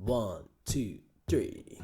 1, 2, 3.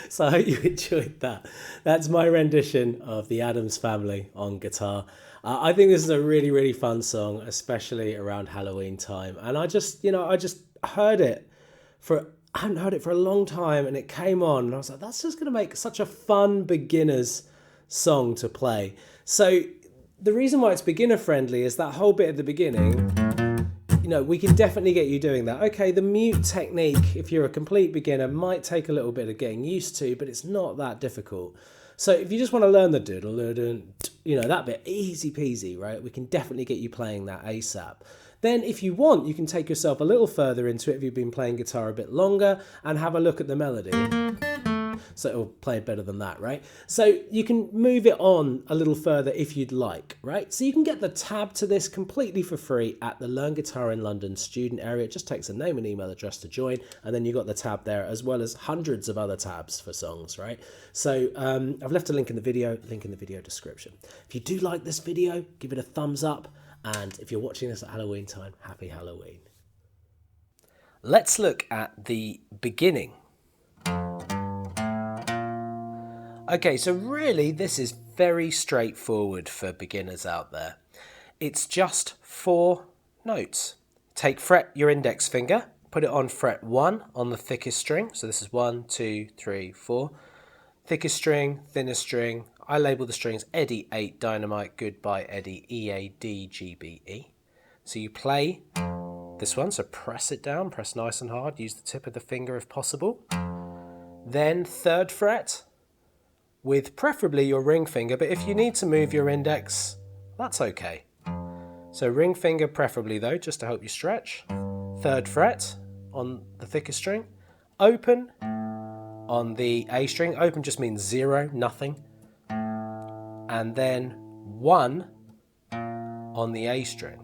So I hope you enjoyed that. That's my rendition of the Addams Family on guitar. I think this is a really, really fun song, especially around Halloween time. And I just heard it I hadn't heard it for a long time, and it came on, and I was like, that's just going to make such a fun beginner's song to play. So the reason why it's beginner friendly is that whole bit at the beginning. We can definitely get you doing that. Okay, the mute technique, if you're a complete beginner, might take a little bit of getting used to, but it's not that difficult. So if you just want to learn the doodle, that bit, easy peasy, right? We can definitely get you playing that ASAP. Then if you want, you can take yourself a little further into it if you've been playing guitar a bit longer and have a look at the melody. So it'll play better than that, right? So you can move it on a little further if you'd like, right? So you can get the tab to this completely for free at the Learn Guitar in London student area. It just takes a name and email address to join, and then you've got the tab there as well as hundreds of other tabs for songs, right? So I've left a link in the video description. If you do like this video, give it a thumbs up, and if you're watching this at Halloween time, happy Halloween. Let's look at the beginning. Okay, so really this is very straightforward for beginners out there. It's just 4 notes. Take your index finger, put it on fret 1 on the thickest string. So this is 1, 2, 3, 4. Thickest string, thinnest string. I label the strings Eddie 8, Dynamite, Goodbye Eddie, EADGBE. So you play this one, so press it down, press nice and hard, use the tip of the finger if possible. Then 3rd fret, with preferably your ring finger, but if you need to move your index, that's okay. So ring finger preferably though, just to help you stretch. 3rd fret on the thickest string. Open on the A string. Open just means 0, nothing. And then 1 on the A string.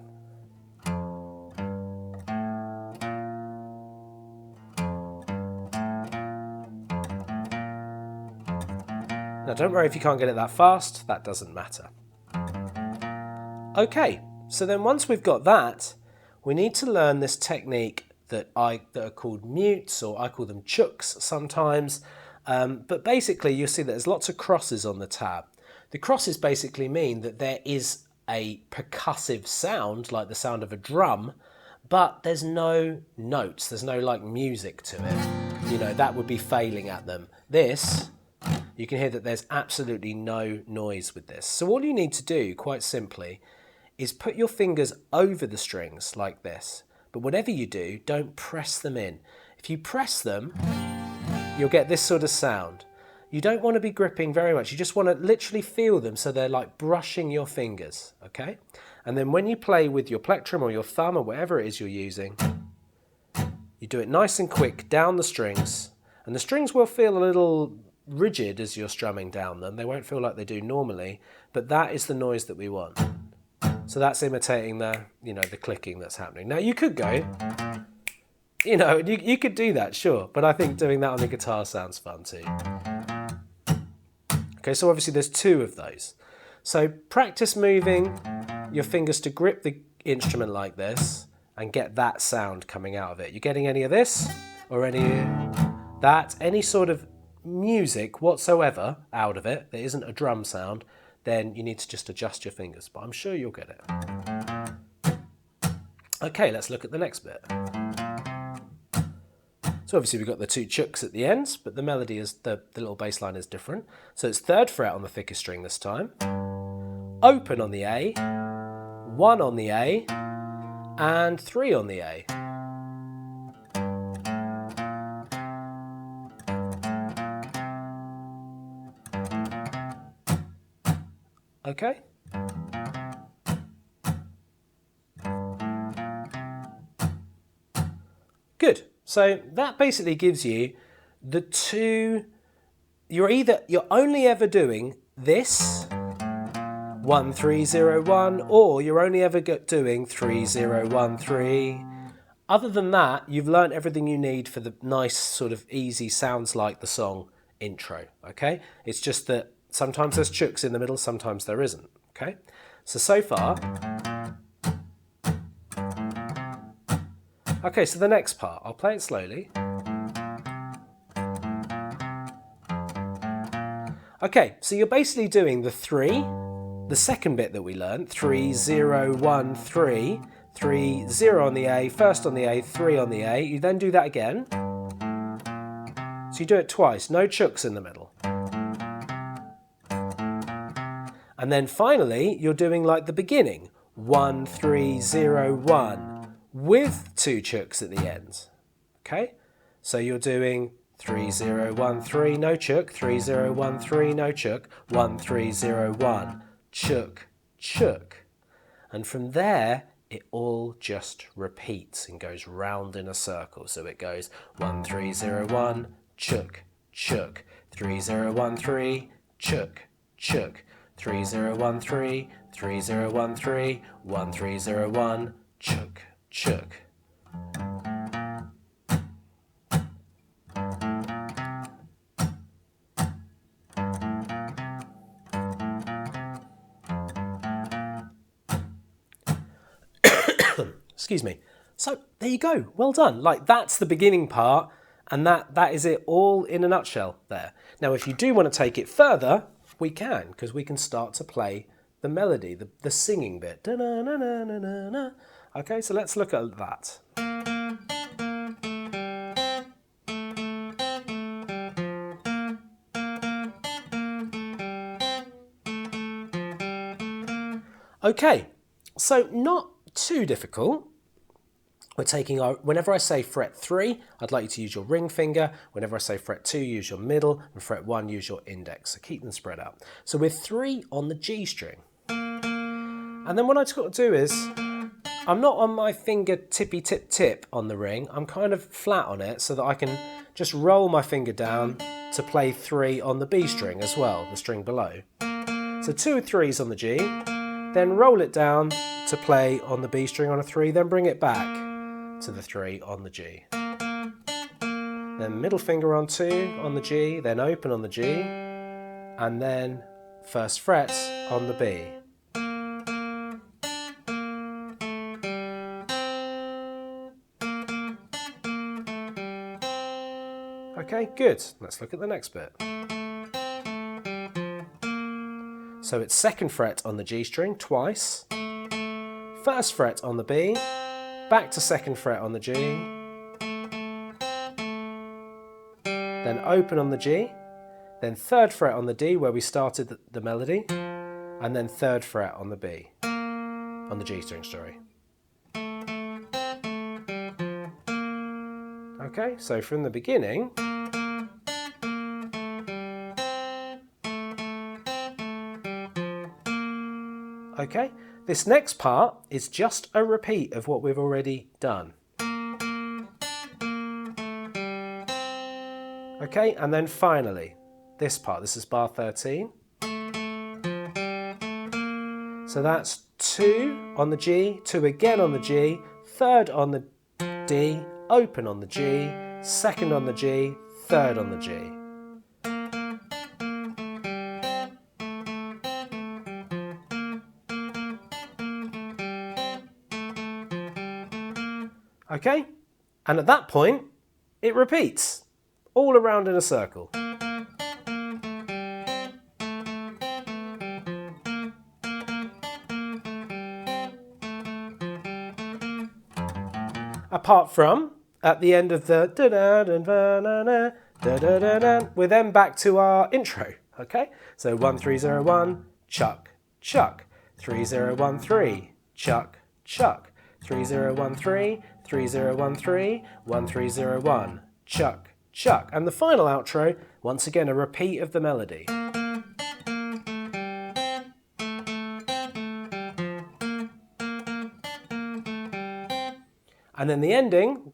Now don't worry if you can't get it that fast, that doesn't matter. Okay, so then once we've got that, we need to learn this technique that are called mutes, or I call them chooks sometimes. But basically you'll see that there's lots of crosses on the tab. The crosses basically mean that there is a percussive sound, like the sound of a drum, but there's no notes, there's no like music to it. That would be failing at them. This, you can hear that there's absolutely no noise with this. So all you need to do, quite simply, is put your fingers over the strings like this. But whatever you do, don't press them in. If you press them, you'll get this sort of sound. You don't want to be gripping very much. You just want to literally feel them so they're like brushing your fingers, okay? And then when you play with your plectrum or your thumb or whatever it is you're using, you do it nice and quick down the strings. And the strings will feel a little rigid as you're strumming down them. They won't feel like they do normally, but that is the noise that we want. So that's imitating the clicking that's happening. Now you could go, you could do that, sure, but I think doing that on the guitar sounds fun too. Okay, so obviously there's 2 of those. So practice moving your fingers to grip the instrument like this and get that sound coming out of it. You getting any of this or any sort of music whatsoever out of it that isn't a drum sound, then you need to just adjust your fingers, but I'm sure you'll get it. Okay, let's look at the next bit. So obviously we've got the 2 chooks at the ends, but the melody is, the little bass line is different. So it's 3rd fret on the thickest string this time. open on the A, 1 on the A, and 3 on the A. Okay? Good. So that basically gives you the two, you're only ever doing this 1 3 0 1, or you're only ever doing 3 0 1 3. Other than that, you've learnt everything you need for the nice sort of easy sounds like the song intro. Okay? It's just that sometimes there's chooks in the middle, sometimes there isn't. Okay? So far. Okay, so the next part, I'll play it slowly. Okay, so you're basically doing the 3, the second bit that we learned, 3 0 1 3, 3 0 on the A, first on the A, 3 on the A. You then do that again. So you do it twice, no chooks in the middle. And then finally, you're doing like the beginning, 1 3 0 1. With 2 chooks at the end. Okay? So you're doing 3 0 1 3, no chook, 3 0 1 3, no chook, 1 3 0 1, chook, chook. And from there, it all just repeats and goes round in a circle. So it goes 1 3 0 1, chook, chook, 3 0 1 3, chook, chook, 3 0 1 3, 3 0 1 3, 1 3 0 1, chook, chook. Excuse me. So there you go. Well done. Like that's the beginning part, and that is it all in a nutshell there. Now if you do want to take it further, we can, because we can start to play the melody, the singing bit. Da-na-na-na-na-na-na. Okay, so let's look at that. Okay, so not too difficult. We're taking our, whenever I say fret 3, I'd like you to use your ring finger. Whenever I say fret 2, use your middle, and fret 1, use your index. So keep them spread out. So we're 3 on the G string. And then what I've got to do is, I'm not on my finger tippy tip tip on the ring. I'm kind of flat on it so that I can just roll my finger down to play 3 on the B string as well, the string below. So 2 3s on the G, then roll it down to play on the B string on a 3, then bring it back to the 3 on the G. Then middle finger on 2 on the G, then open on the G, and then first fret on the B. Okay, good. Let's look at the next bit. So it's second fret on the G string twice, first fret on the B, back to second fret on the G, then open on the G, then third fret on the D where we started the melody, and then third fret on the B, on the G string, sorry. Okay, so from the beginning, okay, this next part is just a repeat of what we've already done. Okay, and then finally, this part, this is bar 13. So that's 2 on the G, 2 again on the G, third on the D, open on the G, second on the G, third on the G. Okay, and at that point, it repeats, all around in a circle. Apart from, at the end of the da-da-da-da-da-da, da-da-da-da, we're then back to our intro, okay? So 1 3 0 1, chuck, chuck. 3013, chuck, chuck. 3013, 3013, 1301, chuck, chuck. And the final outro, once again a repeat of the melody. And then the ending,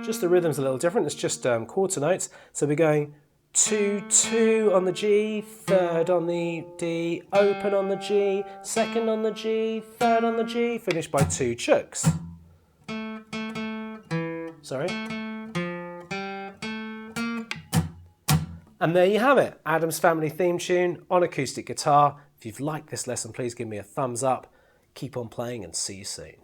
just the rhythm's a little different, it's just quarter notes. So we're going 2, 2 on the G, third on the D, open on the G, second on the G, third on the G, finished by 2 chucks. Sorry. And there you have it, Addams Family theme tune on acoustic guitar. If you've liked this lesson, please give me a thumbs up. Keep on playing and see you soon.